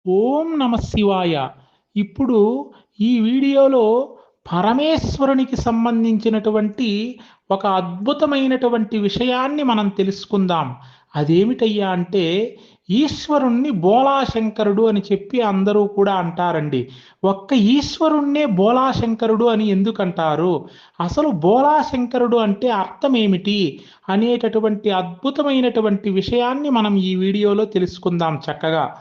ఓం నమ శివాయ. ఇప్పుడు ఈ వీడియోలో పరమేశ్వరునికి సంబంధించినటువంటి ఒక అద్భుతమైనటువంటి విషయాన్ని మనం తెలుసుకుందాం. అదేమిటయ్యా అంటే ఈశ్వరుణ్ణి బోళాశంకరుడు అని చెప్పి అందరూ కూడా అంటారండి. ఒక్క ఈశ్వరుణ్ణే బోళాశంకరుడు అని ఎందుకంటారు? అసలు బోళాశంకరుడు అంటే అర్థమేమిటి? అనేటటువంటి అద్భుతమైనటువంటి విషయాన్ని మనం ఈ వీడియోలో తెలుసుకుందాం చక్కగా.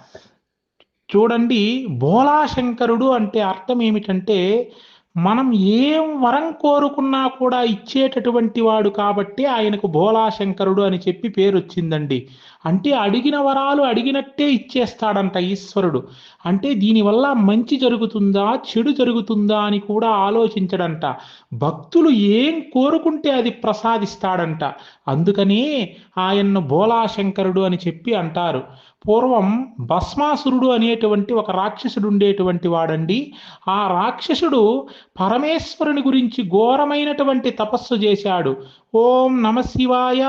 చూడండి, బోళాశంకరుడు అంటే అర్థం ఏమిటంటే మనం ఏం వరం కోరుకున్నా కూడా ఇచ్చేటటువంటి వాడు కాబట్టి ఆయనకు బోళాశంకరుడు అని చెప్పి పేరు వచ్చిందండి. అంటే అడిగిన వరాలు అడిగినట్టే ఇచ్చేస్తాడంట ఈశ్వరుడు. అంటే దీనివల్ల మంచి జరుగుతుందా చెడు జరుగుతుందా అని కూడా ఆలోచించడంట. భక్తులు ఏం కోరుకుంటే అది ప్రసాదిస్తాడంట. అందుకనే ఆయన్ను బోళాశంకరుడు అని చెప్పి అంటారు. పూర్వం భస్మాసురుడు అనేటువంటి ఒక రాక్షసుడు ఉండేటువంటి వాడండి. ఆ రాక్షసుడు పరమేశ్వరుని గురించి ఘోరమైనటువంటి తపస్సు చేశాడు. ఓం నమ శివాయ,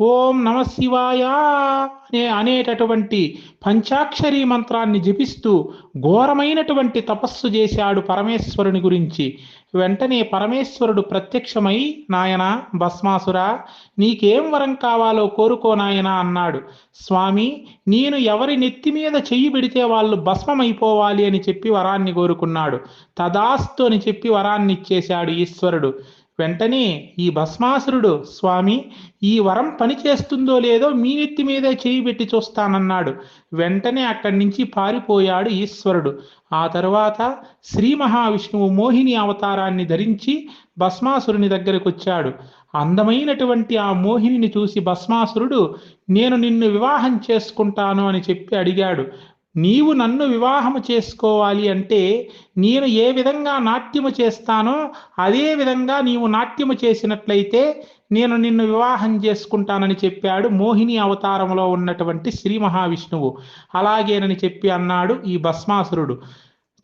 ఓం నమ శివాయ అనేటటువంటి పంచాక్షరీ మంత్రాన్ని జపిస్తూ ఘోరమైనటువంటి తపస్సు చేశాడు పరమేశ్వరుని గురించి. వెంటనే పరమేశ్వరుడు ప్రత్యక్షమై, నాయనా భస్మాసురా, నీకేం వరం కావాలో కోరుకో నాయనా అన్నాడు. స్వామి, నేను ఎవరి నెత్తి మీద చెయ్యి పెడితే వాళ్ళు భస్మమైపోవాలి అని చెప్పి వరాన్ని కోరుకున్నాడు. తదాస్తు అని చెప్పి వరాన్ని ఇచ్చేశాడు ఈశ్వరుడు. వెంటనే ఈ భస్మాసురుడు, స్వామి, ఈ వరం పనిచేస్తుందో లేదో మీ నెత్తి మీదే చేయి పెట్టి చూస్తానన్నాడు. వెంటనే అక్కడి నుంచి పారిపోయాడు ఈశ్వరుడు. ఆ తరువాత శ్రీ మహావిష్ణువు మోహిని అవతారాన్ని ధరించి భస్మాసురుని దగ్గరకు వచ్చాడు. అందమైనటువంటి ఆ మోహిని చూసి భస్మాసురుడు, నేను నిన్ను వివాహం చేసుకుంటాను అని చెప్పి అడిగాడు. నీవు నన్ను వివాహము చేసుకోవాలి అంటే నేను ఏ విధంగా నాట్యము చేస్తానో అదే విధంగా నీవు నాట్యము చేసినట్లయితే నేను నిన్ను వివాహం చేసుకుంటానని చెప్పాడు మోహిని అవతారంలో ఉన్నటువంటి శ్రీ మహావిష్ణువు. అలాగేనని చెప్పి అన్నాడు ఈ భస్మాసురుడు.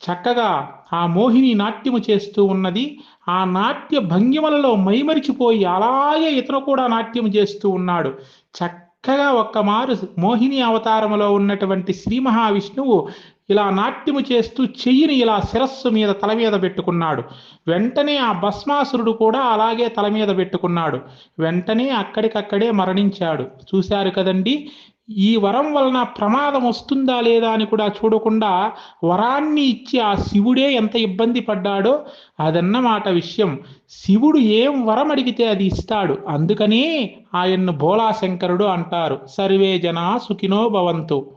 చక్కగా ఆ మోహిని నాట్యము చేస్తూ ఉన్నది. ఆ నాట్య భంగిమలలో మైమరిచిపోయి అలాగే ఇతను కూడా నాట్యం చేస్తూ ఉన్నాడు. చక్కగా ఒక్కమారు మోహిని అవతారములో ఉన్నటువంటి శ్రీ మహావిష్ణువు ఇలా నాట్యము చేస్తూ చెయ్యిని ఇలా శిరస్సు మీద తల మీద పెట్టుకున్నాడు. వెంటనే ఆ భస్మాసురుడు కూడా అలాగే తల మీద పెట్టుకున్నాడు. వెంటనే అక్కడికక్కడే మరణించాడు. చూశారు కదండి. ఈ వరం వలన ప్రమాదం వస్తుందా లేదా అని కూడా చూడకుండా వరాన్ని ఇచ్చి ఆ శివుడే ఎంత ఇబ్బంది పడ్డాడో అదన్నమాట విషయం. శివుడు ఏం వరం అడిగితే అది ఇస్తాడు. అందుకనే ఆయన్ను బోళాశంకరుడు అంటారు. సర్వే జనా సుఖినో భవంతు.